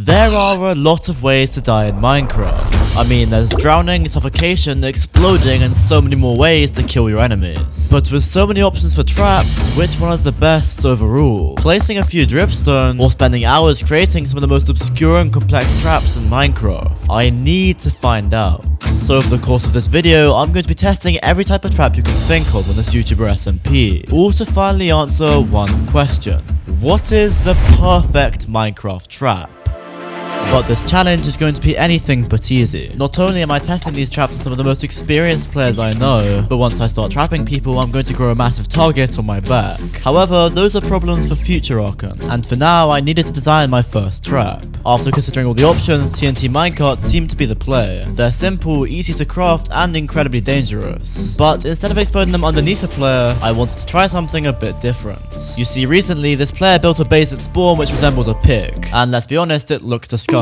There are a lot of ways to die in Minecraft. I mean, there's drowning, suffocation, exploding, and so many more ways to kill your enemies. But with so many options for traps, which one is the best overall? Placing a few dripstone, or spending hours creating some of the most obscure and complex traps in Minecraft? I need to find out. So over the course of this video, I'm going to be testing every type of trap you can think of on this YouTuber SMP, all to finally answer one question. What is the perfect Minecraft trap? But this challenge is going to be anything but easy. Not only am I testing these traps on some of the most experienced players I know, but once I start trapping people, I'm going to grow a massive target on my back. However, those are problems for future Archon, and for now, I needed to design my first trap. After considering all the options, TNT minecarts seem to be the play. They're simple, easy to craft, and incredibly dangerous. But instead of exploding them underneath a player, I wanted to try something a bit different. You see, recently, this player built a base at spawn which resembles a pig, and let's be honest, it looks disgusting.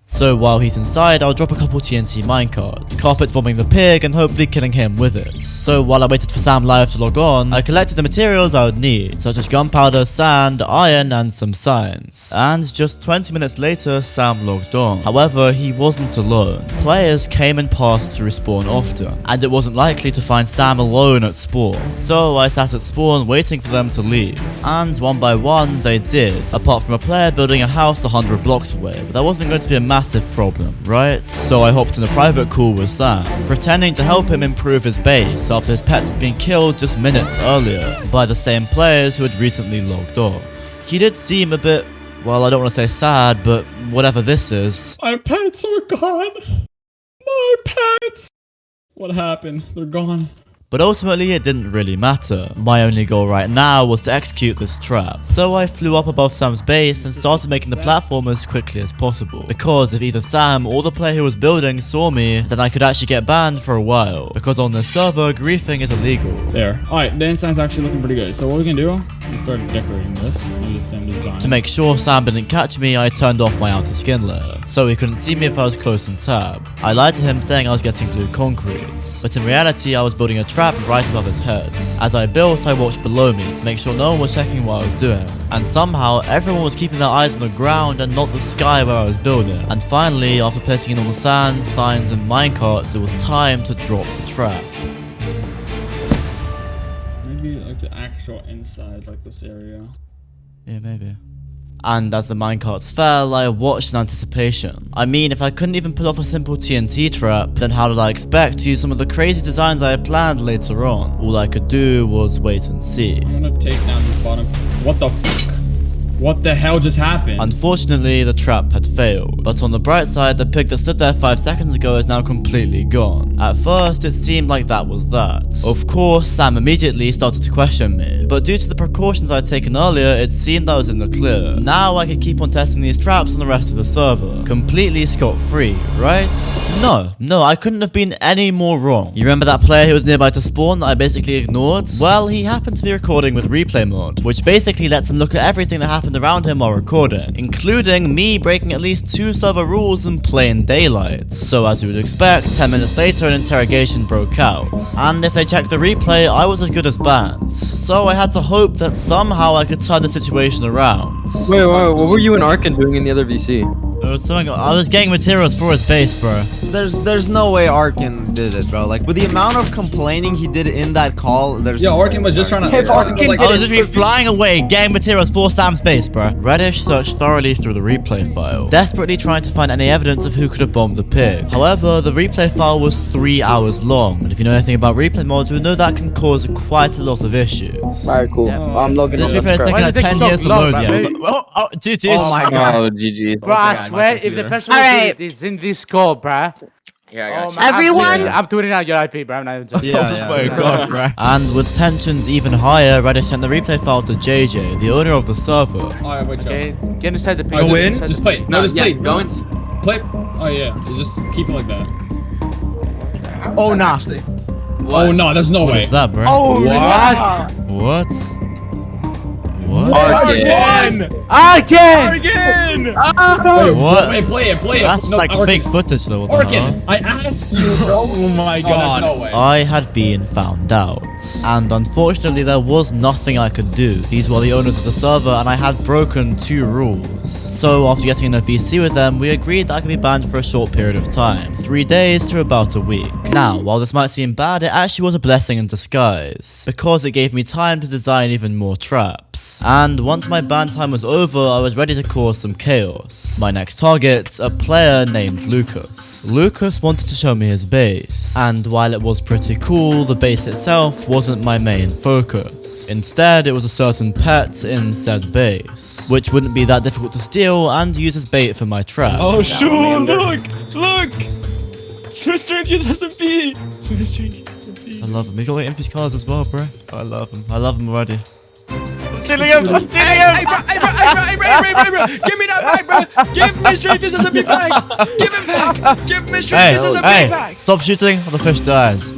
So while he's inside, I'll drop a couple TNT minecarts, carpet bombing the pig and hopefully killing him with it. So while I waited for Sam Live to log on, I collected the materials I would need, such as gunpowder, sand, iron, and some signs. And just 20 minutes later, Sam logged on. However, he wasn't alone. Players came and passed through spawn often, and it wasn't likely to find Sam alone at spawn. So I sat at spawn waiting for them to leave. And one by one, they did, apart from a player building a house 100 blocks away, but that wasn't going to be a massive problem, right? So I hopped in a private call with Sam, pretending to help him improve his base after his pets had been killed just minutes earlier by the same players who had recently logged off. He did seem a bit, well, I don't want to say sad, but whatever this is. My pets are gone. My pets. What happened? They're gone. But ultimately, it didn't really matter. My only goal right now was to execute this trap. So I flew up above Sam's base and started making the platform as quickly as possible. Because if either Sam or the player who was building saw me, then I could actually get banned for a while. Because on this server, griefing is illegal. There. Alright, the inside's actually looking pretty good. So what we can do, we start decorating this in the same design. To make sure Sam didn't catch me, I turned off my outer skin layer, so he couldn't see me if I was close in tab. I lied to him saying I was getting blue concrete, but in reality I was building a trap right above his head. As I built, I watched below me to make sure no one was checking what I was doing, and somehow everyone was keeping their eyes on the ground and not the sky where I was building. And finally, after placing in all the sand, signs and minecarts, it was time to drop the trap. Maybe like the actual inside, like this area. Yeah, maybe. And as the minecarts fell, I watched in anticipation. I mean, if I couldn't even pull off a simple TNT trap, then how did I expect to use some of the crazy designs I had planned later on? All I could do was wait and see. I'm gonna take down this bottom. What the fuck? What the hell just happened? Unfortunately, the trap had failed. But on the bright side, the pig that stood there 5 seconds ago is now completely gone. At first, it seemed like that was that. Of course, Sam immediately started to question me. But due to the precautions I'd taken earlier, it seemed I was in the clear. Now I could keep on testing these traps on the rest of the server. Completely scot-free, right? No, I couldn't have been any more wrong. You remember that player who was nearby to spawn that I basically ignored? Well, he happened to be recording with replay mode, which basically lets him look at everything that happened around him while recording, including me breaking at least 2 server rules in plain daylight. So as you would expect, 10 minutes later an interrogation broke out, and if they checked the replay, I was as good as banned. So I had to hope that somehow I could turn the situation around. Wait, what were you and Arkin doing in the other VC? I was getting materials for his base, bro. There's no way Arkin did it, bro. Like with the amount of complaining he did in that call, there's Yeah, no Arkin way was just trying to. If Arkin was like, I was literally flying away, getting materials for Sam's base, bro. Reddish searched thoroughly through the replay file, desperately trying to find any evidence of who could have bombed the pig. However, the replay file was 3 hours long, and if you know anything about replay mods, you know that can cause quite a lot of issues. Alright, cool. I'm logging This in. replay is taking like 10 years to load, yeah. Oh, dude. Oh my god. Oh, GG. Bro, I swear, if the person who did it is in this call, bruh. Yeah, I got you. Everyone? I'm tweeting out your IP, bro. I'm not even joking. God, bro. And with tensions even higher, Reddish sent the replay file to JJ, the owner of the server. Alright, wait, Okay, get inside the page. Go in? Just play. No, just play. Go in. Play. Oh, yeah. You just keep it like that. Oh, nah. Oh, no, there's no way. What is that, bro? Oh, Wow. What? What? Arkin! Wait, What? Wait, play it. That's No, like Arkin. fake footage though. What the hell? Orkin, I asked you, bro. Oh my Oh, there's god. no way. I had been found out, and unfortunately there was nothing I could do. These were the owners of the server and I had broken 2 rules. So after getting in a VC with them, we agreed that I could be banned for a short period of time, 3 days to about a week. Now, while this might seem bad, it actually was a blessing in disguise, because it gave me time to design even more traps. And once my ban time was over, I was ready to cause some chaos. My next target, a player named Lucas. Lucas wanted to show me his base, and while it was pretty cool, the base itself wasn't my main focus. Instead, it was a certain pet in said base, which wouldn't be that difficult to steal and use as bait for my trap. Oh, shoot, look. Mr. ElijahDoesMC. I love him. He's got infuse cards as well, bro. I love him. I love him already. I'm stealing him! I'm stealing him! Hey, bro. Give me that back, bro. Give Mr. ElijahDoesMC back. Give him back. Give Mr. ElijahDoesMC back. Stop shooting or the fish dies.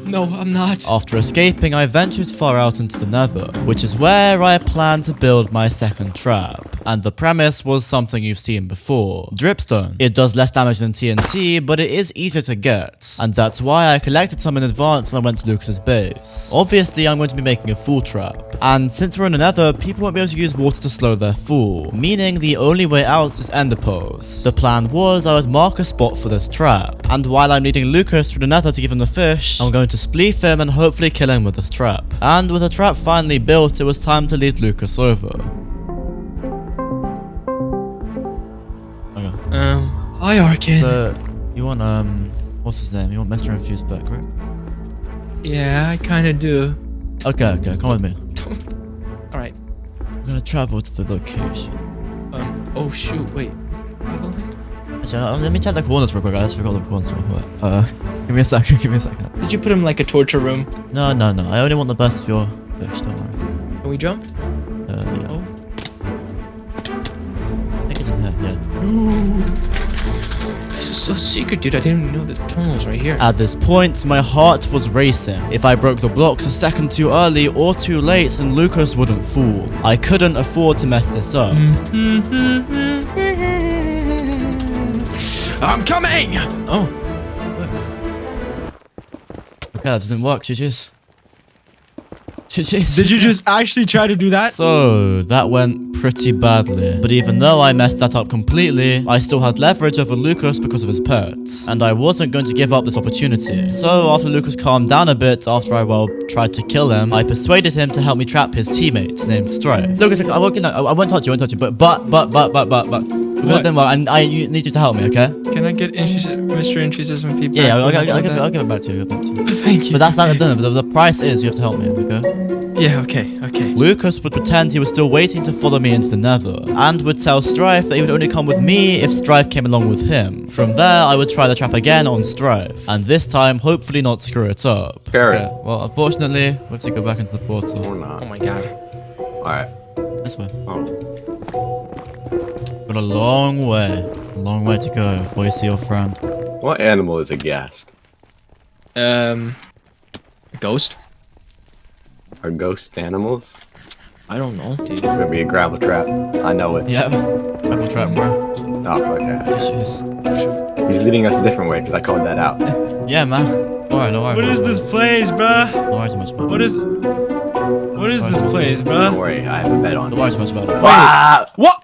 No, I'm not. After escaping, I ventured far out into the nether, which is where I planned to build my second trap. And the premise was something you've seen before. Dripstone. It does less damage than TNT, but it is easier to get. And that's why I collected some in advance when I went to Lucas's base. Obviously, I'm going to be making a full trap. And since we're in the nether, people won't be able to use water to slow their fall, meaning the only way out is ender pearls. The plan was I would mark a spot for this trap. And while I'm leading Lucas through the nether to give him the fish, I'm going to spleef him and hopefully kill him with this trap. And with the trap finally built, it was time to lead Lucas over. Okay. Hi, Arkin. So, you want, what's his name? You want Mr. Infused back, right? Yeah, I kind of do. Okay, come with me. All right. We're gonna travel to the location. Oh shoot, wait. Actually, let me check the coordinates real quick. I just forgot the coordinates real quick. Give me a second. Did you put him like a torture room? No. I only want the best for your fish, don't worry. Can we jump? Yeah. Oh. I think it's in here, yeah. This is so secret, dude. I didn't even know the tunnel's right here. At this point, my heart was racing. If I broke the blocks a second too early or too late, then Lucas wouldn't fall. I couldn't afford to mess this up. I'm coming! Oh. Okay, that doesn't work, GG's. Did you just actually try to do that? So, that went pretty badly. But even though I messed that up completely, I still had leverage over Lucas because of his pets. And I wasn't going to give up this opportunity. So, after Lucas calmed down a bit after I, tried to kill him, I persuaded him to help me trap his teammates named Strife. Lucas, I won't touch you, but. Then, I need you to help me, okay? Can I get Mr. ElijahDoesMC back? Yeah, I'll give it back to you. Thank you. But that's not the dinner. But the price is you have to help me, okay? Yeah, okay. Lucas would pretend he was still waiting to follow me into the nether, and would tell Strife that he would only come with me if Strife came along with him. From there, I would try the trap again on Strife, and this time, hopefully not screw it up. Carrot. Okay, well, unfortunately, we have to go back into the portal. Or not. Oh my god. Alright. This way. Oh. Got a long way to go before you see your friend. What animal is a ghast? Ghost? Are ghost animals? I don't know, dude. It's gonna be a gravel trap. I know it. Yeah, gravel trap, bro. Oh, fuck that. Jeez. He's leading us a different way because I called that out. Yeah, man. Don't worry. What is this place, bruh? Don't worry too much about it. What is this place, Don't bruh? worry, I have a bet on Don't it. worry too much about it. Ah! What?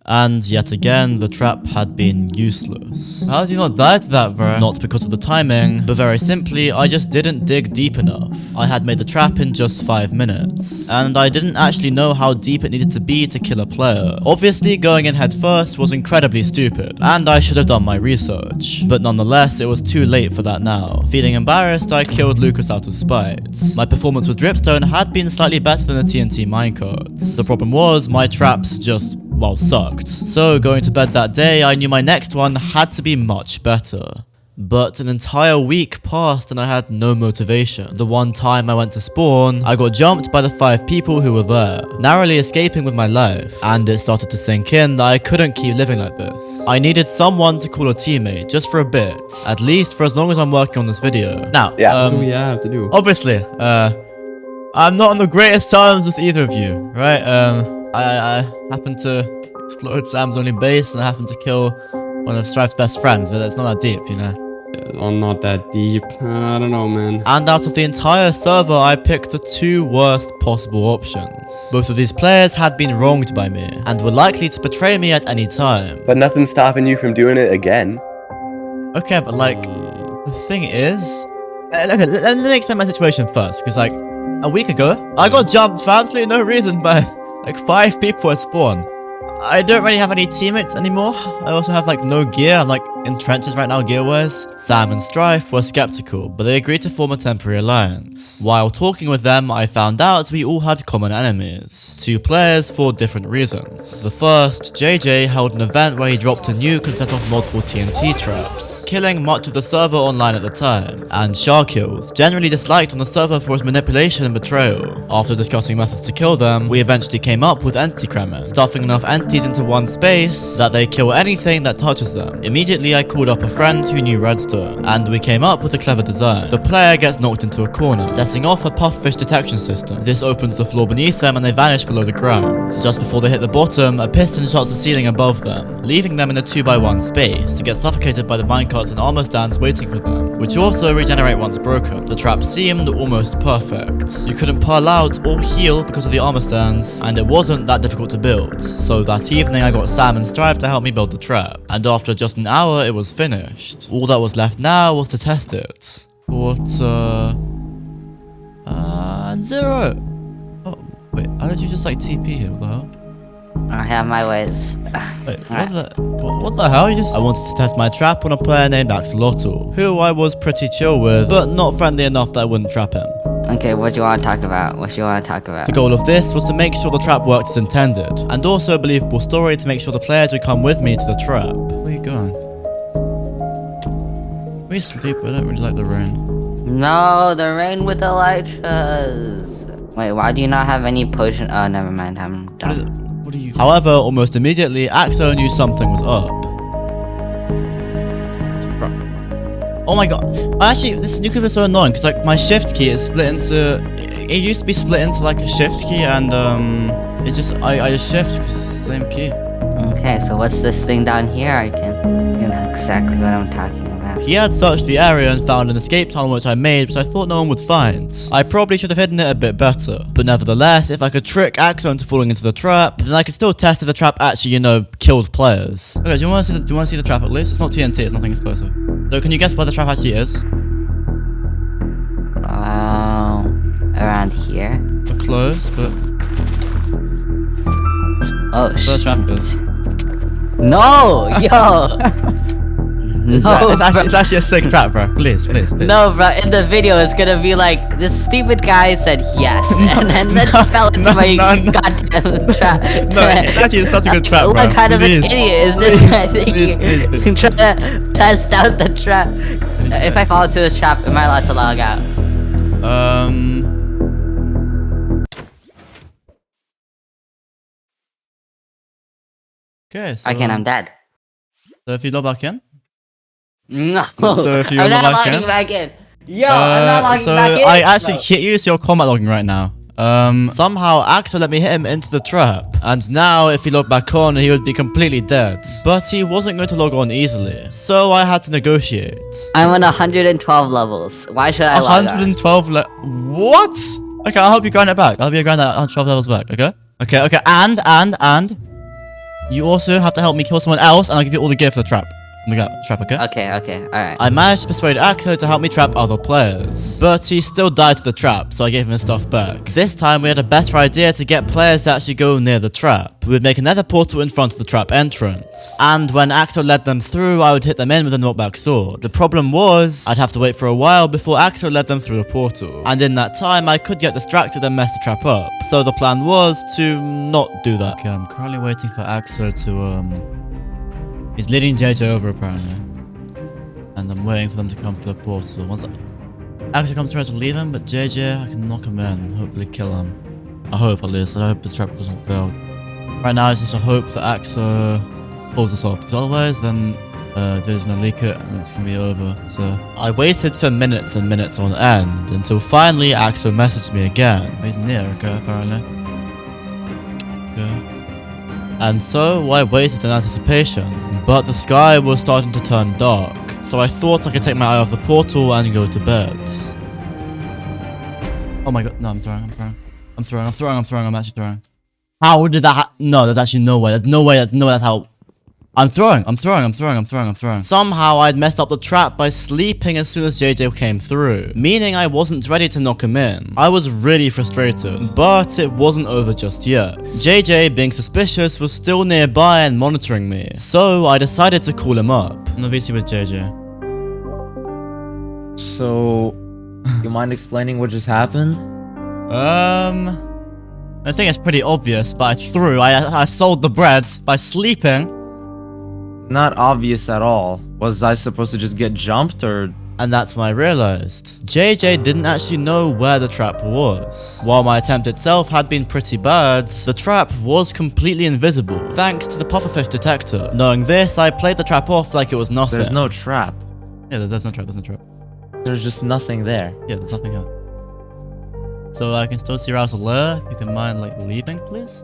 And yet again, the trap had been useless. How did you not die to that, bro? Not because of the timing, but very simply, I just didn't dig deep enough. I had made the trap in just 5 minutes, and I didn't actually know how deep it needed to be to kill a player. Obviously, going in head first was incredibly stupid, and I should have done my research. But nonetheless, it was too late for that now. Feeling embarrassed, I killed Lucas out of spite. My performance with Dripstone had been slightly better than the TNT minecarts. The problem was, my traps just sucked. So going to bed that day, I knew my next one had to be much better. But an entire week passed and I had no motivation. The one time I went to spawn, I got jumped by the 5 people who were there, narrowly escaping with my life. And it started to sink in that I couldn't keep living like this. I needed someone to call a teammate, just for a bit. At least for as long as I'm working on this video. Now, Yeah. What do we have to do? obviously, I'm not on the greatest terms with either of you, right? I happened to explode Sam's only base, and I happened to kill one of Strife's best friends, but it's not that deep, you know? Oh, not that deep. I don't know, man. And out of the entire server, I picked the 2 worst possible options. Both of these players had been wronged by me, and were likely to betray me at any time. But nothing's stopping you from doing it again. Okay, but like, the thing is... Okay, let me explain my situation first, because like, a week ago, I got jumped for absolutely no reason by like 5 people at spawn. I don't really have any teammates anymore. I also have like no gear. I'm like in trenches right now gear-wise. Sam and Strife were skeptical, but they agreed to form a temporary alliance. While talking with them, I found out we all had common enemies. 2 players for different reasons. The first, JJ, held an event where he dropped a nuke and set off multiple TNT traps, killing much of the server online at the time. And Sharkills, generally disliked on the server for his manipulation and betrayal. After discussing methods to kill them, we eventually came up with entity cremor, stuffing enough entities into one space that they kill anything that touches them. Immediately I called up a friend who knew redstone, and we came up with a clever design. The player gets knocked into a corner, setting off a puffish detection system. This opens the floor beneath them and they vanish below the ground. Just before they hit the bottom, a piston shots the ceiling above them, leaving them in a 2x1 space to get suffocated by the minecarts and armor stands waiting for them, which also regenerate once broken. The trap seemed almost perfect. You couldn't pearl out or heal because of the armor stands, and it wasn't that difficult to build. So that evening I got Sam and Strife to help me build the trap, and after just an hour it was finished. All that was left now was to test it. And 0. Oh, wait, how did you just like TP here? What the hell? I have my ways. Wait, what the hell? I wanted to test my trap on a player named Axolotl, who I was pretty chill with, but not friendly enough that I wouldn't trap him. Okay, what do you want to talk about? The goal of this was to make sure the trap worked as intended, and also a believable story to make sure the players would come with me to the trap. Where are you going? We sleep, I don't really like the rain. No, the rain with Elijah's. Wait, why do you not have any potion? Oh, never mind, I'm done. What are you? However, almost immediately, Axo knew something was up. Oh my god. Actually, this new clip is so annoying because like my shift key is split into... It used to be split into like a shift key and it's just... I just shift because it's the same key. Okay, so what's this thing down here? I can... You know exactly what I'm talking about. He had searched the area and found an escape tunnel which I made, which I thought no one would find. I probably should have hidden it a bit better. But nevertheless, if I could trick Axo into falling into the trap, then I could still test if the trap actually, you know, killed players. Okay, do you want to see the trap at least? It's not TNT, it's nothing explosive. So can you guess where the trap actually is? Around here. We're close, but... Oh, shit. Where the trap is. No! Yo! It's actually a sick trap, bro. Please. No, bro. In the video, it's gonna be like this stupid guy said yes, and then fell into my goddamn trap. No, it's actually such a good trap, bro. What kind of an idiot is this guy thinking? Trying to test out the trap. If I fall into this trap, am I allowed to log out? Okay, so... I'm dead. So if you log back in? No, so if you I'm not log logging back in. Yo, I'm not logging back in. So I actually hit you, so you're combat logging right now. Somehow Axo let me hit him into the trap, and now if he logged back on, he would be completely dead. But he wasn't going to log on easily, so I had to negotiate. I'm on 112 levels. Why should I log on? 112 What? Okay, I'll help you grind it back. I'll help you grind that 112 levels back, okay? Okay, and you also have to help me kill someone else, and I'll give you all the gear for the trap. Trap, okay? Okay, alright. I managed to persuade Axo to help me trap other players, but he still died to the trap, so I gave him his stuff back. This time we had a better idea to get players to actually go near the trap. We would make another portal in front of the trap entrance, and when Axo led them through, I would hit them in with a knockback sword. The problem was, I'd have to wait for a while before Axo led them through a portal, and in that time I could get distracted and mess the trap up, so the plan was to not do that. Okay, I'm currently waiting for Axo to, he's leading JJ over apparently, and I'm waiting for them to come to the portal. Once Axo comes through, I have to leave him, but JJ, I can knock him in, hopefully kill him. I hope at least. I hope this trap doesn't build. Right now, I just have to hope that Axo pulls this off, because otherwise, then There's gonna leak it and it's gonna be over. So I waited for minutes and minutes on end until finally Axel messaged me again. He's near, okay, apparently. Okay. And so I waited in anticipation, but the sky was starting to turn dark, so I thought I could take my eye off the portal and go to bed. Oh my god, no, I'm throwing, I'm actually throwing. How did that no, there's actually no way, that's how. I'm throwing. Somehow I'd messed up the trap by sleeping as soon as JJ came through, meaning I wasn't ready to knock him in. I was really frustrated, but it wasn't over just yet. JJ, being suspicious, was still nearby and monitoring me, so I decided to call him up. No VC with JJ. So, you mind explaining what just happened? I think it's pretty obvious, but I sold the bread by sleeping. Not obvious at all. Was I supposed to just get jumped or? And that's when I realized JJ didn't actually know where the trap was. While my attempt itself had been pretty bad, the trap was completely invisible thanks to the pufferfish detector. Knowing this, I played the trap off like it was nothing. There's no trap. Yeah, there's no trap, There's just nothing there. Yeah, there's nothing here. So I can still see your house alert. You can mind like leaving, please?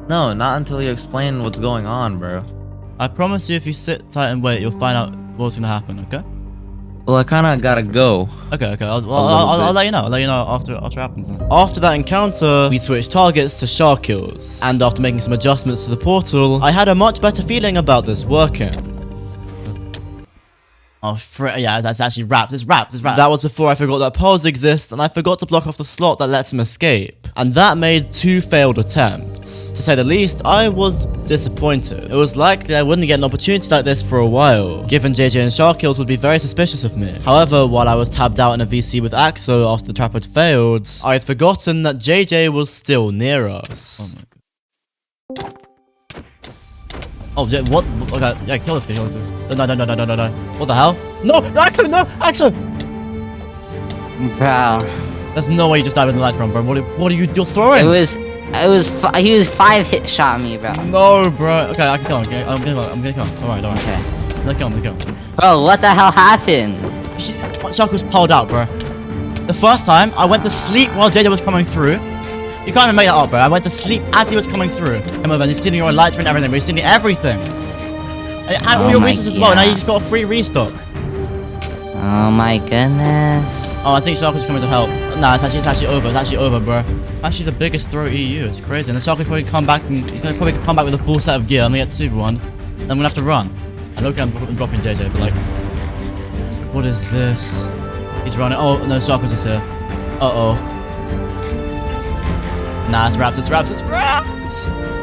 No, not until you explain what's going on, bro. I promise you if you sit tight and wait, you'll find out what's gonna happen, okay? Well, I kinda gotta go. Okay, I'll let you know. I'll let you know after it happens then. After that encounter, we switched targets to shark kills. And after making some adjustments to the portal, I had a much better feeling about this working. Oh, yeah, that's actually wrapped. It's wrapped. That was before I forgot that pearls exist, and I forgot to block off the slot that lets him escape. And that made 2 failed attempts. To say the least, I was disappointed. It was likely I wouldn't get an opportunity like this for a while, given JJ and shark kills would be very suspicious of me. However, while I was tabbed out in a VC with Axo after the trap had failed, I had forgotten that JJ was still near us. Oh my god. Oh, yeah, what? Okay, yeah, kill this guy, No. What the hell? No, Axo! Bro. There's no way you just died with the light from, bro. What are you're throwing? He was 5 hit shot me, bro. No, bro. Okay, I can kill him, okay? I'm gonna kill him. Alright. Okay. Let kill him. Bro, what the hell happened? Shark was pulled out, bro. The first time, I went to sleep while JJ was coming through. You can't even make that up, bro. I went to sleep as he was coming through. Come over, and he's stealing your elytra and everything, bro. He's stealing everything. And all your resources as well. Now you just got a free restock. Oh my goodness. Oh, I think Shark is coming to help. Nah, it's actually over. It's actually over, bro. Actually, the biggest throw EU. It's crazy. And the Shark will probably come back. He's gonna probably come back with a full set of gear. I'm gonna get Super One. Then I'm gonna have to run. And okay, I'm dropping JJ, but like, what is this? He's running. Oh no, Shark is here. Uh-oh. Nah, it's wraps. I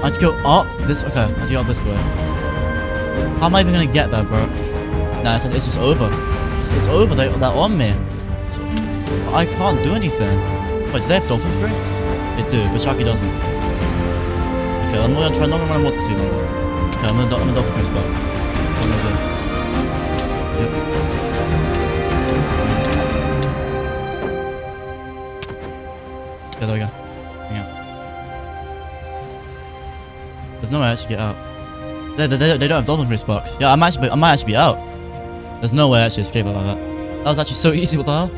have to go up this. Okay, I have to go up this way. How am I even gonna get there, bro? Nah, it's just over. It's over. They're on me. So, I can't do anything. Wait, do they have Dolphin's Grace? They do, but Sharky doesn't. Okay, I'm not gonna run a mod for too long. Okay, I'm gonna Dolphin Grace back. What am I gonna do? Yep. Okay, there we go. There's no way I actually get out. They don't have Dolphin Grace box. Yeah, I might actually be out. There's no way I actually escape like that. That was actually so easy, what the hell?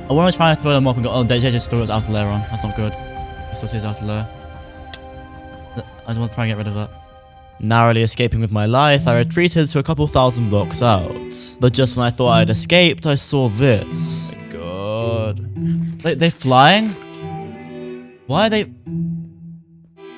I want to try and throw them up and go, oh, JJ just threw his outer layer on. That's not good. He still sees his outer layer. I just want to try and get rid of that. Narrowly escaping with my life, I retreated to a couple thousand blocks out. But just when I thought I'd escaped, I saw this. Oh my god. They flying? Why are they...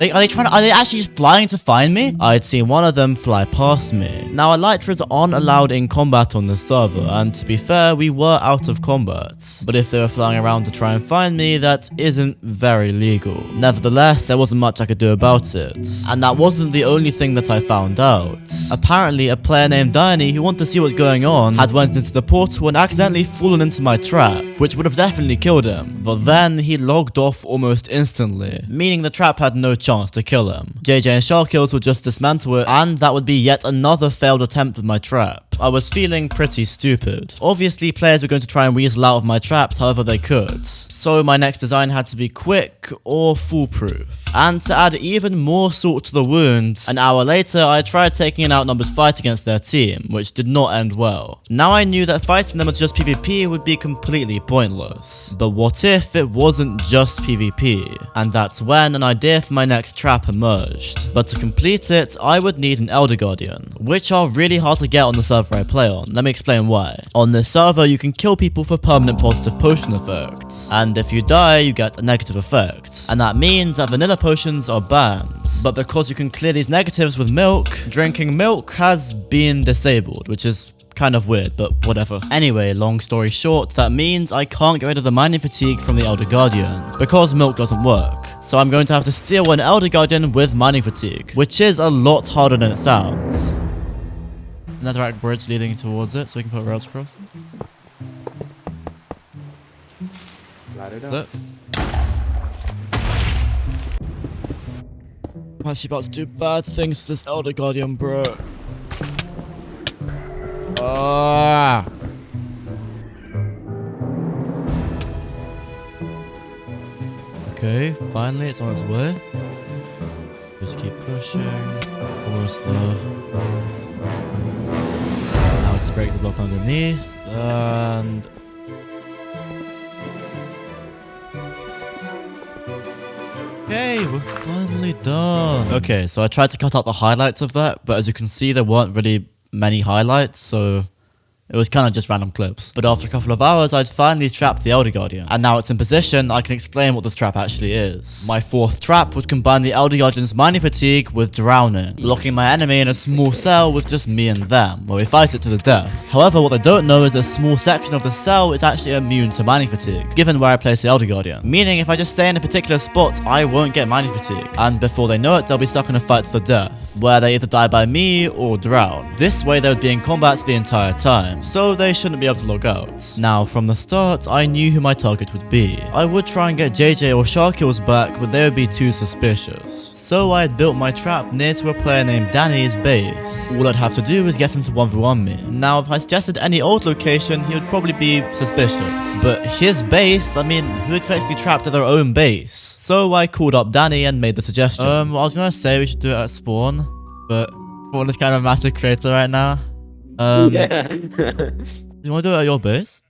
Are they actually just flying to find me? I'd seen one of them fly past me. Now, elytras aren't allowed in combat on this server, and to be fair, we were out of combat. But if they were flying around to try and find me, that isn't very legal. Nevertheless, there wasn't much I could do about it. And that wasn't the only thing that I found out. Apparently, a player named Danny, who wanted to see what's going on, had went into the portal and accidentally fallen into my trap, which would have definitely killed him. But then, he logged off almost instantly, meaning the trap had no chance to kill him. JJ and Shark kills would just dismantle it, and that would be yet another failed attempt with my trap. I was feeling pretty stupid. Obviously, players were going to try and weasel out of my traps however they could. So my next design had to be quick or foolproof. And to add even more salt to the wound, an hour later I tried taking an outnumbered fight against their team, which did not end well. Now I knew that fighting them with just PvP would be completely pointless. But what if it wasn't just PvP? And that's when an idea for my next trap emerged. But to complete it, I would need an Elder Guardian, which are really hard to get on the server I play on. Let me explain why. On this server, you can kill people for permanent positive potion effects, and if you die, you get a negative effect. And that means that vanilla potions are banned. But because you can clear these negatives with milk, drinking milk has been disabled, which is kind of weird, but whatever. Anyway, long story short, that means I can't get rid of the mining fatigue from the Elder Guardian, because milk doesn't work. So I'm going to have to steal an Elder Guardian with mining fatigue, which is a lot harder than it sounds. Netherrack bridge leading towards it, so we can put rails across. I'm actually about to do bad things to this Elder Guardian, bro. Okay, finally it's on its way. Just keep pushing. Almost there. Now just break the block underneath and... Okay, we're finally done. Okay, so I tried to cut out the highlights of that, but as you can see, there weren't really many highlights, so it was kind of just random clips. But after a couple of hours, I'd finally trapped the Elder Guardian. And now it's in position, I can explain what this trap actually is. My fourth trap would combine the Elder Guardian's mining fatigue with drowning, locking my enemy in a small cell with just me and them, where we fight it to the death. However, what they don't know is a small section of the cell is actually immune to mining fatigue, given where I place the Elder Guardian. Meaning if I just stay in a particular spot, I won't get mining fatigue. And before they know it, they'll be stuck in a fight to the death, where they either die by me or drown. This way they would be in combat the entire time, so they shouldn't be able to log out. Now, from the start, I knew who my target would be. I would try and get JJ or Sharkills back, but they would be too suspicious. So I had built my trap near to a player named Danny's base. All I'd have to do is get him to 1v1 me. Now, if I suggested any old location, he would probably be suspicious. But his base, I mean, who expects to be trapped at their own base? So I called up Danny and made the suggestion. I was gonna say we should do it at spawn, but spawn is kind of a massive crater right now. Yeah. You want to do it at your base?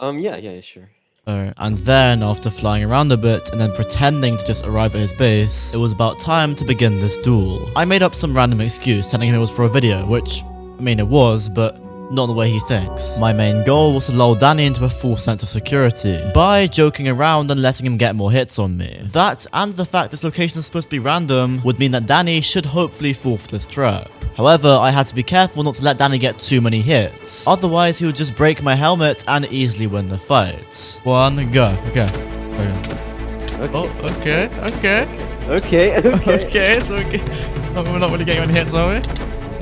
Yeah, sure. Alright, and then after flying around a bit and then pretending to just arrive at his base, it was about time to begin this duel. I made up some random excuse telling him it was for a video, which, I mean it was, but not the way he thinks. My main goal was to lull Danny into a false sense of security by joking around and letting him get more hits on me. That, and the fact this location is supposed to be random, would mean that Danny should hopefully fall for this trap. However, I had to be careful not to let Danny get too many hits, otherwise he would just break my helmet and easily win the fight. One, go. Okay. Oh, okay. Okay, so we're not really getting any hits, are we?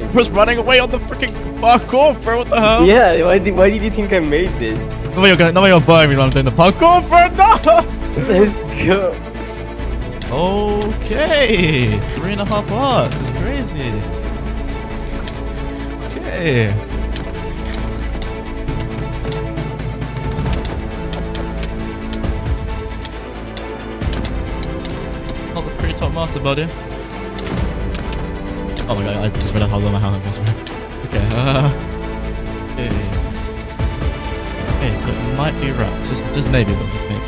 We're just running away on the freaking parkour, bro, what the hell? Yeah, why did you think I made this? No way you're buying me when I'm doing the parkour, bro, no! Let's go. Okay, 3.5 hearts, it's crazy. Okay. Not the pretty top master, buddy. Oh my god, I just realized how low my helmet was, bro. Okay, okay, so it might be wrapped. Just maybe though, just maybe.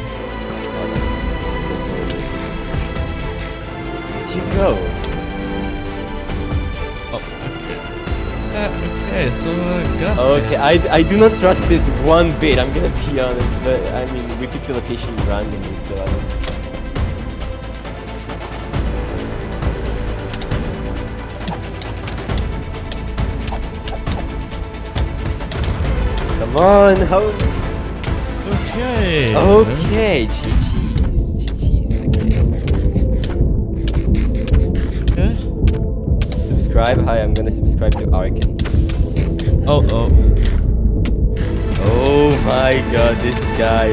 Where'd you go? Oh, okay. Okay, so got Okay, I do not trust this one bit, I'm gonna be honest, but I mean, we picked the location randomly, so I don't... Come on, how... Okay. Okay, GG's, Okay. Subscribe, hi, I'm gonna subscribe to Arkin. Oh. Oh my god, this guy.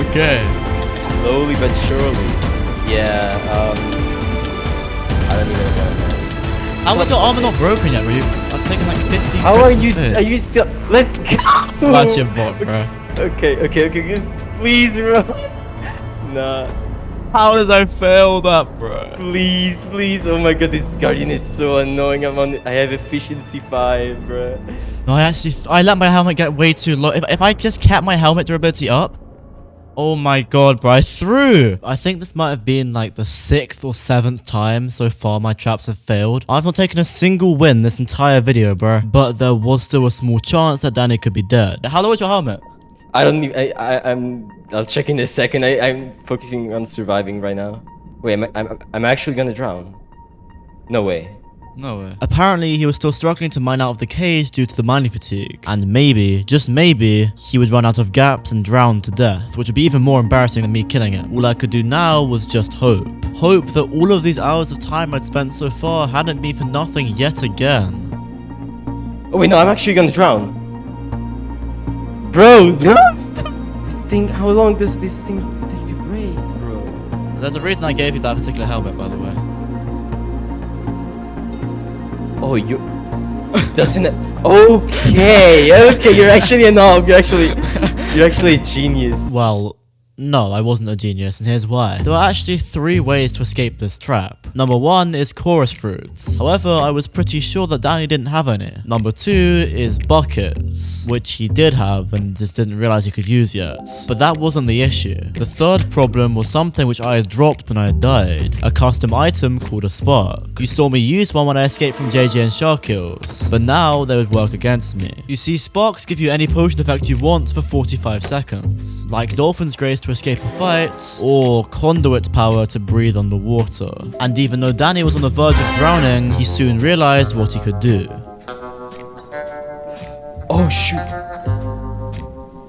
Okay. Slowly but surely. Yeah, I don't even know. How was your armor not broken yet? Were you? I've taken like 50. How are you? Are you still? Let's go. That's your bot, bro. Okay. Please, bro. Nah. How did I fail that, bro? Please. Oh my god, this Guardian is so annoying. I have efficiency 5, bro. No, I let my helmet get way too low. If I just kept my helmet durability up, oh my god, bro, I threw. I think this might have been like the 6th or 7th time so far my traps have failed. I've not taken a single win this entire video, bro. But there was still a small chance that Danny could be dead. How low is your helmet? I don't even. I'll check in a second. I'm focusing on surviving right now. Wait, I'm actually gonna drown. No way. No way. Apparently, he was still struggling to mine out of the cage due to the mining fatigue. And maybe, just maybe, he would run out of gaps and drown to death, which would be even more embarrassing than me killing him. All I could do now was just hope. Hope that all of these hours of time I'd spent so far hadn't been for nothing yet again. Oh wait, no, I'm actually gonna drown. Bro, this thing, how long does this thing take to break, bro? There's a reason I gave you that particular helmet, by the way. Oh, you doesn't it? Okay, you're actually a knob. You're actually a genius. Well, no, I wasn't a genius, and here's why. There are actually 3 ways to escape this trap. Number 1 is chorus fruits. However, I was pretty sure that Danny didn't have any. Number 2 is buckets, which he did have and just didn't realize he could use yet. But that wasn't the issue. The third problem was something which I had dropped when I had died. A custom item called a spark. You saw me use one when I escaped from JJ and Shark kills, but now they would work against me. You see, sparks give you any potion effect you want for 45 seconds. Like Dolphin's Grace to escape a fight, or Conduit's power to breathe underwater. And even though Danny was on the verge of drowning, he soon realized what he could do. Oh shoot.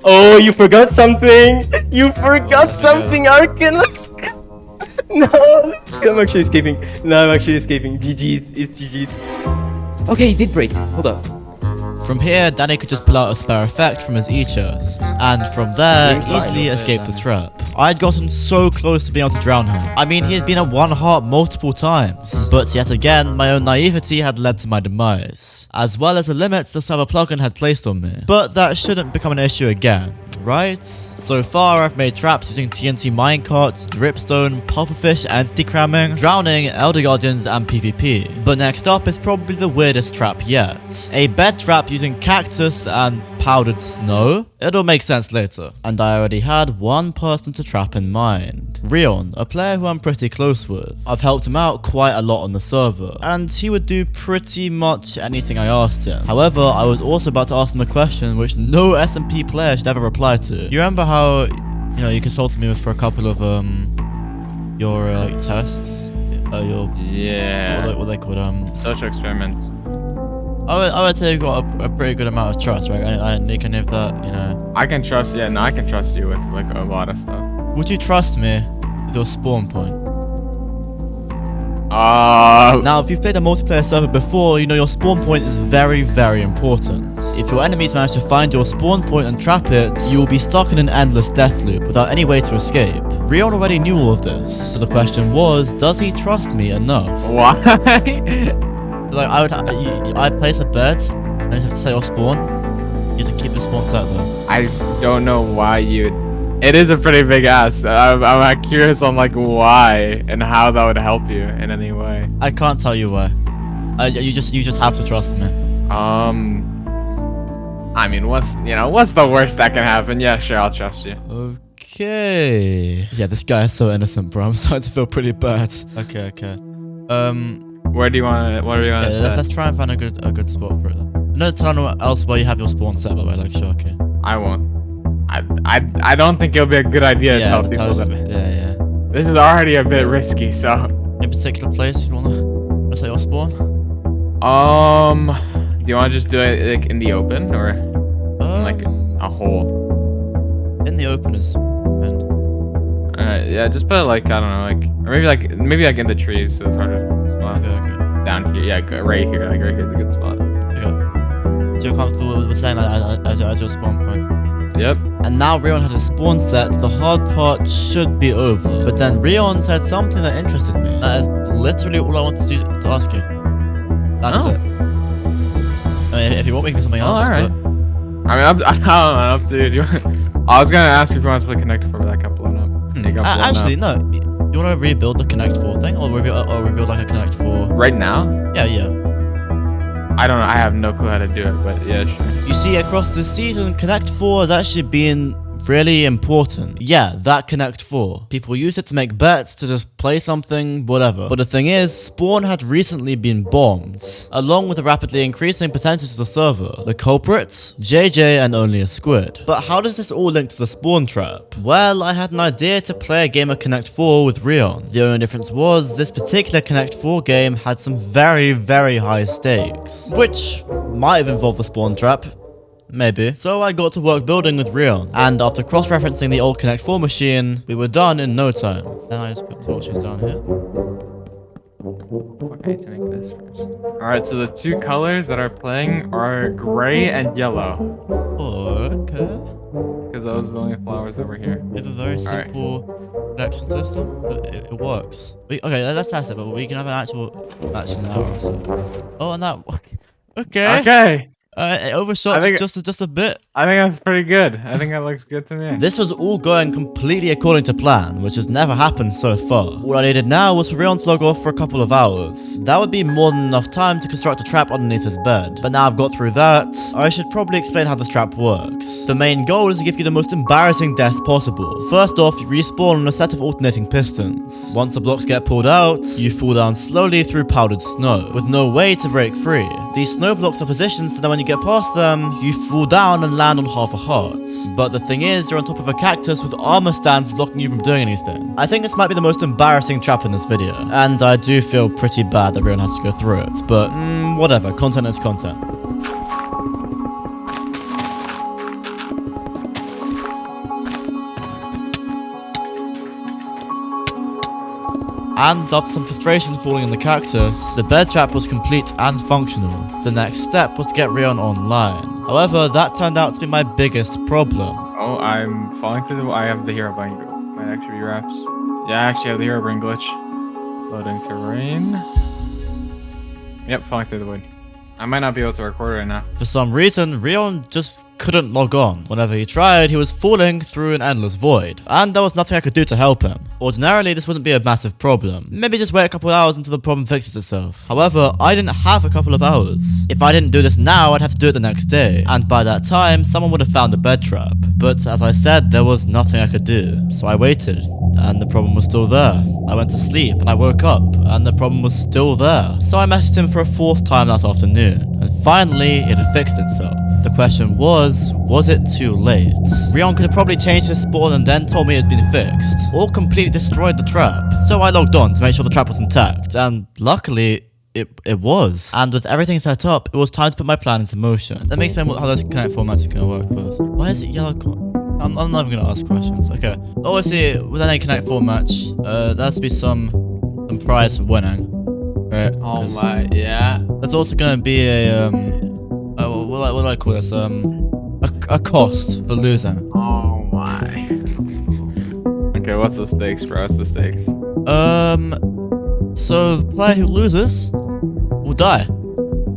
Oh, you forgot something! You forgot something, Arkin! Let's go! No, let's go. I'm actually escaping. GG's, it's GG's. Okay, he did break. Hold up. From here, Danny could just pull out a spare effect from his E-chest, and from there, easily escape the trap. I had gotten so close to being able to drown him. I mean, he had been at 1 heart multiple times. But yet again, my own naivety had led to my demise, as well as the limits the server plugin had placed on me. But that shouldn't become an issue again, right? So far, I've made traps using TNT minecarts, dripstone, pufferfish, anti-cramming, drowning, elder guardians, and PvP. But next up is probably the weirdest trap yet. A bed trap using cactus and powdered snow? It'll make sense later. And I already had one person to trap in mind. Rion, a player who I'm pretty close with. I've helped him out quite a lot on the server, and he would do pretty much anything I asked him. However, I was also about to ask him a question which no SMP player should ever reply to. You remember how, you consulted me for a couple of your tests? Yeah. What they called Social experiments. I would say you got a pretty good amount of trust, right? And you can have that, I can trust. Yeah, no, I can trust you with like a lot of stuff. Would you trust me with your spawn point? Now, if you've played a multiplayer server before, you know your spawn point is very, very important. If your enemies manage to find your spawn point and trap it, you will be stuck in an endless death loop without any way to escape. Rion already knew all of this, so the question was, does he trust me enough? Why? Like, I'd place a bed, and you have to set your spawn. You have to keep the spawn set there. I don't know why you'd. It is a pretty big ask. I'm curious on like why and how that would help you in any way. I can't tell you why. You just have to trust me. I mean, what's the worst that can happen? Yeah, sure, I'll trust you. Okay. Yeah, this guy is so innocent, bro. I'm starting to feel pretty bad. Okay. What do you want to say? Let's try and find a good spot for it then. No, tell anyone else where you have your spawn set, by the way, like Sharky. I won't. I don't think it'll be a good idea to tell people that. Yeah. This is already a bit risky, so. In particular place you wanna set your spawn? Do you wanna just do it like in the open or in, like a hole? In the open is fine. Alright, yeah, just put it like, I don't know, like, or maybe like in the trees, so it's harder to spot. Okay. Down here, yeah, right here, like right here's a good spot. Okay. So you're comfortable with saying that as your spawn point? Yep. And now Rion had a spawn set, the hard part should be over. But then Rion said something that interested me. That is literally all I wanted to ask you. That's it. I mean, if you want, we can do something else. Alright. But... I mean, I don't know, up to you. I was gonna ask if you want to play Connect 4, but that got blown up. It got blown Actually, up. no. You want to rebuild the Connect 4 thing, or rebuild like a Connect 4? Right now? Yeah. I don't know. I have no clue how to do it, but yeah, sure. You see, across this season, Connect 4 has actually been really important. Yeah, that Connect 4. People use it to make bets, to just play something, whatever. But the thing is, Spawn had recently been bombed, along with the rapidly increasing potential to the server. The culprits? JJ and only a squid. But how does this all link to the Spawn trap? Well, I had an idea to play a game of Connect 4 with Rion. The only difference was, this particular Connect 4 game had some very, very high stakes, which might have involved the Spawn trap. Maybe. So I got to work building with Rion, and after cross-referencing the old Connect 4 machine, we were done in no time. Then I just put torches down here. Okay, to make this first. Alright, so the two colors that are playing are gray and yellow. Okay. Because those are the only flowers over here. We have a very simple connection system, but it works. Okay, let's test it, but we can have an actual match in an hour or so. Oh, and that... Okay. Okay. It overshot just a bit. I think that's pretty good. I think that looks good to me. This was all going completely according to plan, which has never happened so far. All I needed now was for Rion to log off for a couple of hours. That would be more than enough time to construct a trap underneath his bed. But now I've got through that, I should probably explain how this trap works. The main goal is to give you the most embarrassing death possible. First off, you respawn on a set of alternating pistons. Once the blocks get pulled out, you fall down slowly through powdered snow, with no way to break free. These snow blocks are positioned so that when you get past them, you fall down and land on half a heart. But the thing is, you're on top of a cactus with armor stands blocking you from doing anything. I think this might be the most embarrassing trap in this video, and I do feel pretty bad that everyone has to go through it, but whatever, content is content. And after some frustration falling in the cactus, the bed trap was complete and functional. The next step was to get Rion online. However, that turned out to be my biggest problem. Oh, I'm falling through the... I have the hero brain. Might actually be wraps. Yeah, I actually have the hero brain glitch. Loading terrain. Yep, falling through the wood. I might not be able to record right now. For some reason, Rion just couldn't log on. Whenever he tried, he was falling through an endless void, and there was nothing I could do to help him. Ordinarily, this wouldn't be a massive problem. Maybe just wait a couple of hours until the problem fixes itself. However, I didn't have a couple of hours. If I didn't do this now, I'd have to do it the next day, and by that time, someone would have found a bed trap. But as I said, there was nothing I could do, so I waited, and the problem was still there. I went to sleep, and I woke up, and the problem was still there. So I messaged him for a fourth time that afternoon, and finally, it had fixed itself. The question was it too late? Rion could have probably changed his spawn and then told me it had been fixed, or completely destroyed the trap. So I logged on to make sure the trap was intact, and luckily, it was. And with everything set up, it was time to put my plan into motion. Let me explain how this Connect 4 match is going to work first. Why is it yellow? I'm not even going to ask questions. Okay. Obviously, with any Connect 4 match, there has to be some prize for winning. Right? Oh my, yeah. There's also going to be a, what do I call this? A cost for losing. Oh my. Okay, what's the stakes, bro? What's the stakes? So the player who loses will die.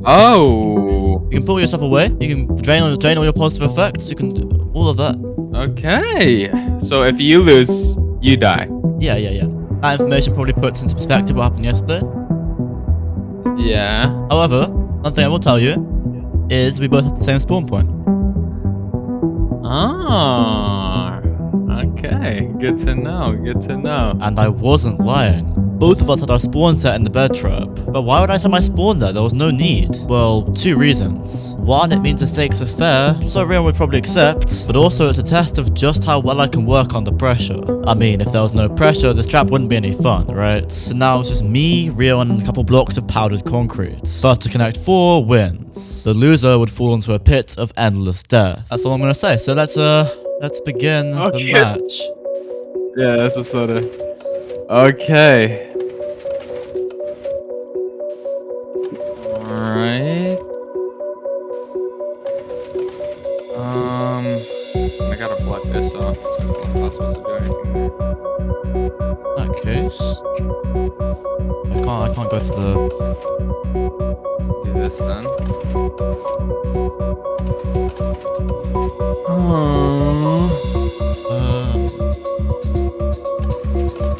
Oh. You can pull yourself away. You can drain all your positive effects. You can do all of that. Okay. So if you lose, you die. Yeah. That information probably puts into perspective what happened yesterday. Yeah. However, one thing I will tell you is we both have the same spawn point. Oh. Okay. Good to know. Good to know. And I wasn't lying. Both of us had our spawn set in the bed trap. But why would I set my spawn there? There was no need. Well, two reasons. One, it means the stakes are fair, so everyone would probably accept. But also, it's a test of just how well I can work under pressure. I mean, if there was no pressure, this trap wouldn't be any fun, right? So now it's just me, Rio, and a couple blocks of powdered concrete. First to Connect 4 wins. The loser would fall into a pit of endless death. That's all I'm gonna say. So let's begin the match. Yeah, that's a soda. Okay. Alright. I gotta block this off since I'm not supposed to do anything. In that case, I can't go for the. Do this then.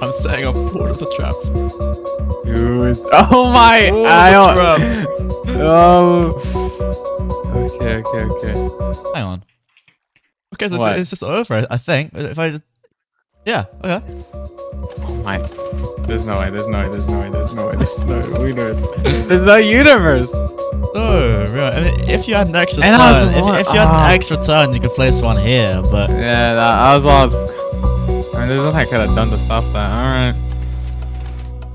I'm setting up all of the traps. Dude. Oh my! All I the don't. traps. Okay. Hang on. Okay, so What? it's just over. I think if I. Yeah. Okay. Oh my. There's no way. We know there's no universe. Oh, right. I mean, if you had an extra And I was turn, one- if you had an extra turn, you could place one here. But Yeah, that was all. I mean, there's nothing I could have done to stop that. Alright.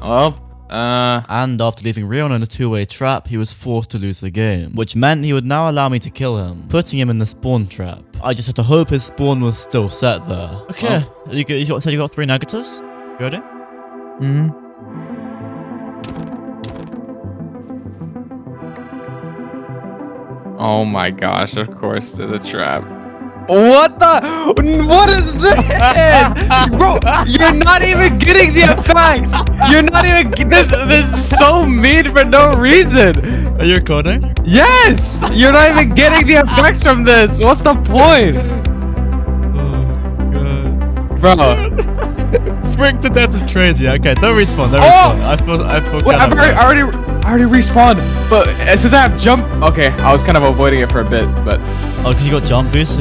Well, and after leaving Rion in a two-way trap, he was forced to lose the game, which meant he would now allow me to kill him, putting him in the spawn trap. I just had to hope his spawn was still set there. Okay, you said you got 3 negatives. You ready? oh my gosh, of course, there's a trap. What the? What is this? Bro, you're not even getting the effects. You're not even. This is so mean for no reason. Are you recording? Yes! You're not even getting the effects from this. What's the point? Bro. Frick to death is crazy. Okay, don't respawn. Don't Oh! respawn. I feel Wait, kind of I already respawned. But since I have jump, okay, I was kind of avoiding it for a bit, but Oh, cause you got jump boost.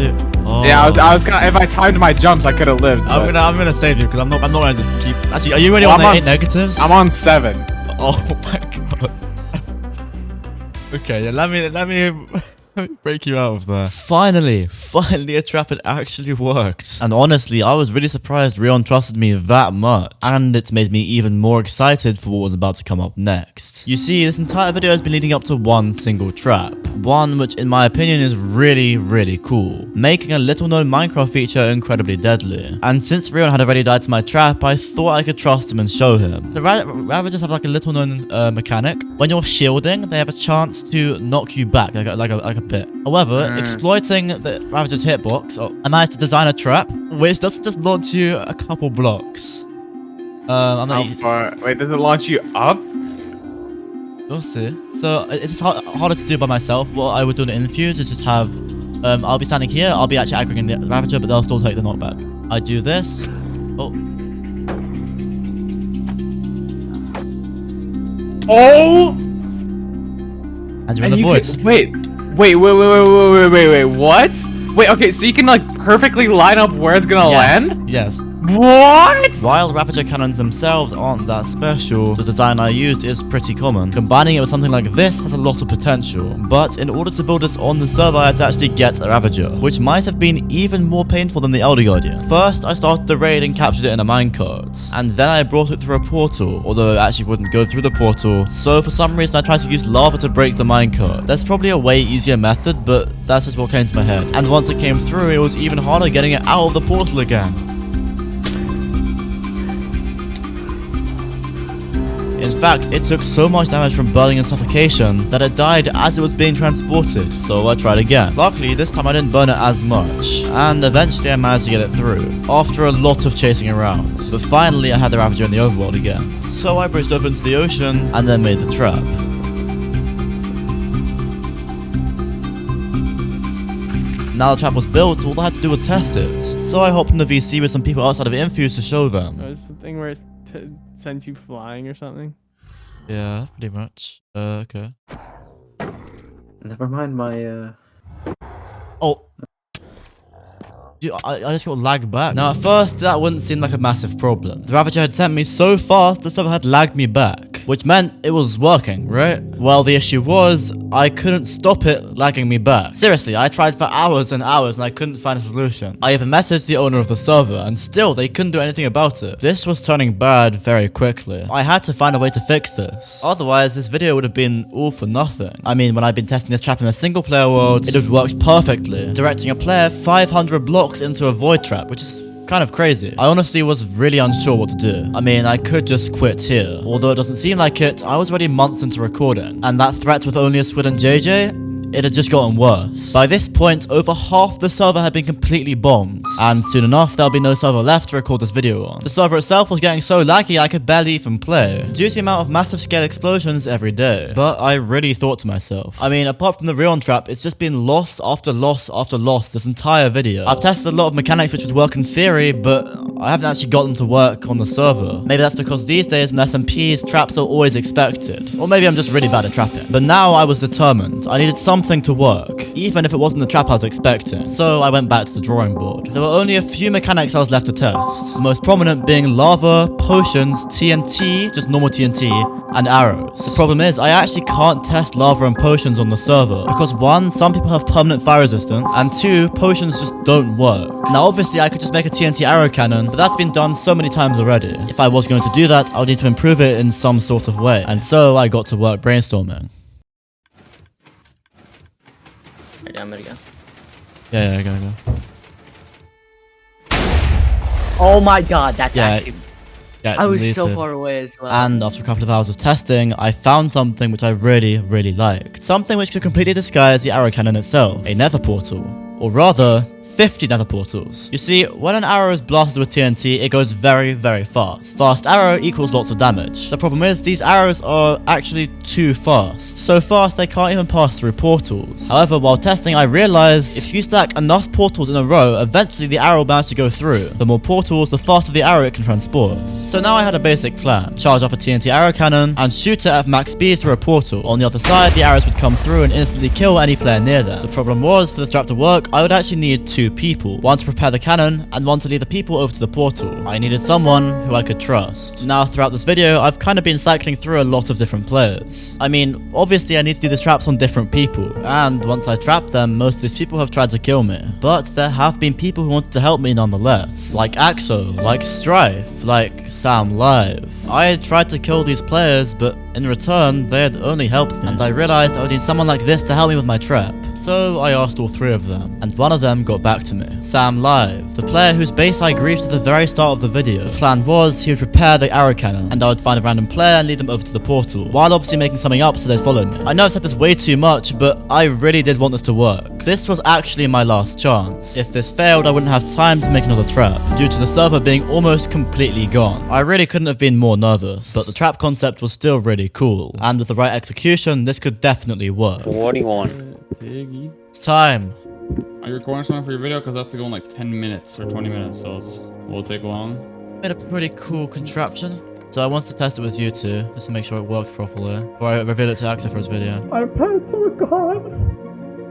Oh. yeah, I was kind of. If I timed my jumps, I could have lived. I'm but- gonna save you because I'm not gonna just keep. Actually, are you already Well, on I'm the 8 on negatives? I'm on 7. Oh my god. Okay, yeah, let me break you out of there. Finally a trap had actually worked. And honestly, I was really surprised Rion trusted me that much. And it's made me even more excited for what was about to come up next. You see, this entire video has been leading up to one single trap. One which in my opinion is really cool, making a little known Minecraft feature incredibly deadly. And since Rion had already died to my trap, I thought I could trust him and show him. The Ravagers have like a little known mechanic. When you're shielding, they have a chance to knock you back like a bit. However, exploiting the Ravager's hitbox, I managed to design a trap which doesn't just launch you a couple blocks. How far? Wait, does it launch you up? We'll see. So it's harder to do by myself. What I would do in Infuse is just have, I'll be standing here, I'll be actually aggroing the Ravager, but they'll still take the knockback. I do this. Oh. Oh! And you're in the void. Wait, what? Wait, okay, so you can like perfectly line up where it's gonna land? Yes. What? While Ravager cannons themselves aren't that special, the design I used is pretty common. Combining it with something like this has a lot of potential. But in order to build this on the server, I had to actually get a Ravager, which might have been even more painful than the Elder Guardian. First, I started the raid and captured it in a minecart. And then I brought it through a portal, although it actually wouldn't go through the portal. So for some reason, I tried to use lava to break the minecart. There's probably a way easier method, but that's just what came to my head. And once it came through, it was even harder getting it out of the portal again. In fact, it took so much damage from burning and suffocation that it died as it was being transported, so I tried again. Luckily, this time I didn't burn it as much, and eventually I managed to get it through, after a lot of chasing around. But finally I had the Ravager in the overworld again, so I bridged over into the ocean and then made the trap. Now the trap was built, all I had to do was test it, so I hopped in the VC with some people outside of Infuse to show them. It's the thing where it sends you flying or something. Yeah, pretty much. Okay. Never mind my Oh. Dude, I just got lag back. Now at first, that wouldn't seem like a massive problem. The Ravager had sent me so fast, the server had lagged me back. Which meant it was working, right? Well, the issue was, I couldn't stop it lagging me back. Seriously, I tried for hours and hours and I couldn't find a solution. I even messaged the owner of the server and still they couldn't do anything about it. This was turning bad very quickly. I had to find a way to fix this. Otherwise, this video would have been all for nothing. I mean, when I've been testing this trap in a single player world, it had worked perfectly, directing a player 500 blocks into a void trap, which is kind of crazy. I honestly was really unsure what to do. I mean, I could just quit here. Although it doesn't seem like it, I was already months into recording. And that threat with only a Squid and JJ, it had just gotten worse. By this point, over half the server had been completely bombed, and soon enough, there'll be no server left to record this video on. The server itself was getting so laggy I could barely even play, due to the amount of massive scale explosions every day. But I really thought to myself, I mean, apart from the Rejoicin trap, it's just been loss after loss after loss this entire video. I've tested a lot of mechanics which would work in theory, but I haven't actually got them to work on the server. Maybe that's because these days in SMPs, traps are always expected. Or maybe I'm just really bad at trapping. But now I was determined. I needed something to work, even if it wasn't the trap I was expecting. So I went back to the drawing board. There were only a few mechanics I was left to test. The most prominent being lava, potions, TNT, just normal TNT, and arrows. The problem is, I actually can't test lava and potions on the server. Because 1, some people have permanent fire resistance, and 2, potions just don't work. Now obviously I could just make a TNT arrow cannon, but that's been done so many times already. If I was going to do that, I would need to improve it in some sort of way. And so I got to work brainstorming. Right, I'm ready to go. Yeah, go. Oh my god, that's actually... Yeah, I was deleted. so far away as well. And after a couple of hours of testing, I found something which I really liked. Something which could completely disguise the arrow cannon itself. A nether portal. Or rather, 50 nether portals. You see, when an arrow is blasted with TNT, it goes very fast. Fast arrow equals lots of damage. The problem is, these arrows are actually too fast. So fast they can't even pass through portals. However, while testing, I realized if you stack enough portals in a row, eventually the arrow will manage to go through. The more portals, the faster the arrow it can transport. So now I had a basic plan. Charge up a TNT arrow cannon and shoot it at max speed through a portal. On the other side, the arrows would come through and instantly kill any player near them. The problem was, for this trap to work, I would actually need 2 people. One to prepare the cannon, and one to lead the people over to the portal. I needed someone who I could trust. Now, throughout this video, I've kind of been cycling through a lot of different players. I mean, obviously I need to do these traps on different people, and once I trap them, most of these people have tried to kill me. But there have been people who wanted to help me nonetheless. Like Axo, like Strife, like Sam Live. I had tried to kill these players, but in return, they had only helped me. And I realized I would need someone like this to help me with my trap. So I asked all 3 of them, and one of them got back to me. Sam Live, the player whose base I griefed at the very start of the video. The plan was he would prepare the arrow cannon, and I would find a random player and lead them over to the portal, while obviously making something up so they'd follow me. I know I've said this way too much, but I really did want this to work. This was actually my last chance. If this failed, I wouldn't have time to make another trap, due to the server being almost completely gone. I really couldn't have been more nervous, but the trap concept was still really cool, and with the right execution, this could definitely work. What do you want? Piggy. It's time. Are you recording something for your video? Because I have to go in like 10 minutes or 20 minutes, so will it take long? Made a pretty cool contraption. So I wanted to test it with you two, just to make sure it worked properly, before I reveal it to Axo for his video. My pants are gone.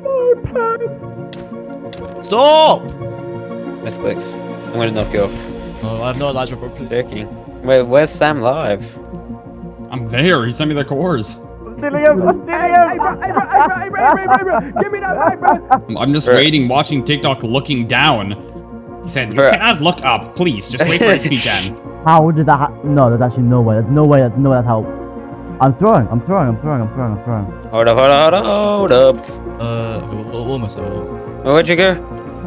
My pants. Stop! Misclicks. I'm gonna knock you off. Oh, I have no Elijah properly. Joking. Wait, where's Sam Live? I'm there. He sent me the cores. I'm just waiting, watching TikTok, looking down. He said, "You cannot look up, please. Just wait for XP Chan." How did that happen? No, there's actually no way. There's no way that's how. I'm throwing. Hold up. Almost. Where'd you go?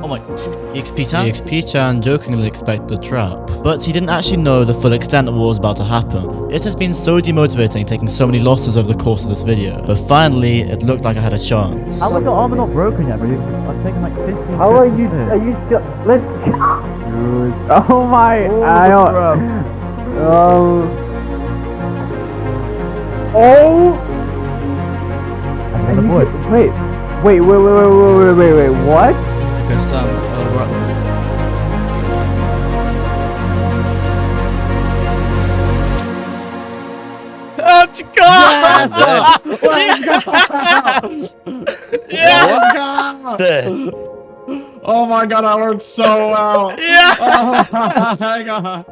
Oh my, EXP-chan? EXP-chan jokingly expected the trap, but he didn't actually know the full extent of what was about to happen. It has been so demotivating taking so many losses over the course of this video, but finally, it looked like I had a chance. How is your armor not broken yet, bro? I've taken like 15 How are you still, let's Oh my, Wait, what? Okay, Sam, we're at the... Let's go! Yes! Let's go! Oh my god, that worked so well! Yeah! Oh my god!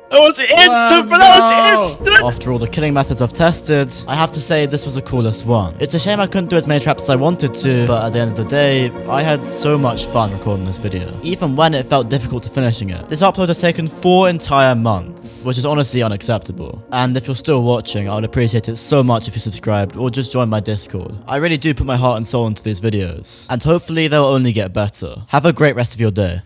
That was instant, bro! That was instant! After all the killing methods I've tested, I have to say this was the coolest one. It's a shame I couldn't do as many traps as I wanted to, but at the end of the day, I had so much fun recording this video, even when it felt difficult to finishing it. This upload has taken 4 entire months, which is honestly unacceptable. And if you're still watching, I would appreciate it so much if you subscribed or just joined my Discord. I really do put my heart and soul into these videos, and hopefully they'll only get better. Have a great rest of your day.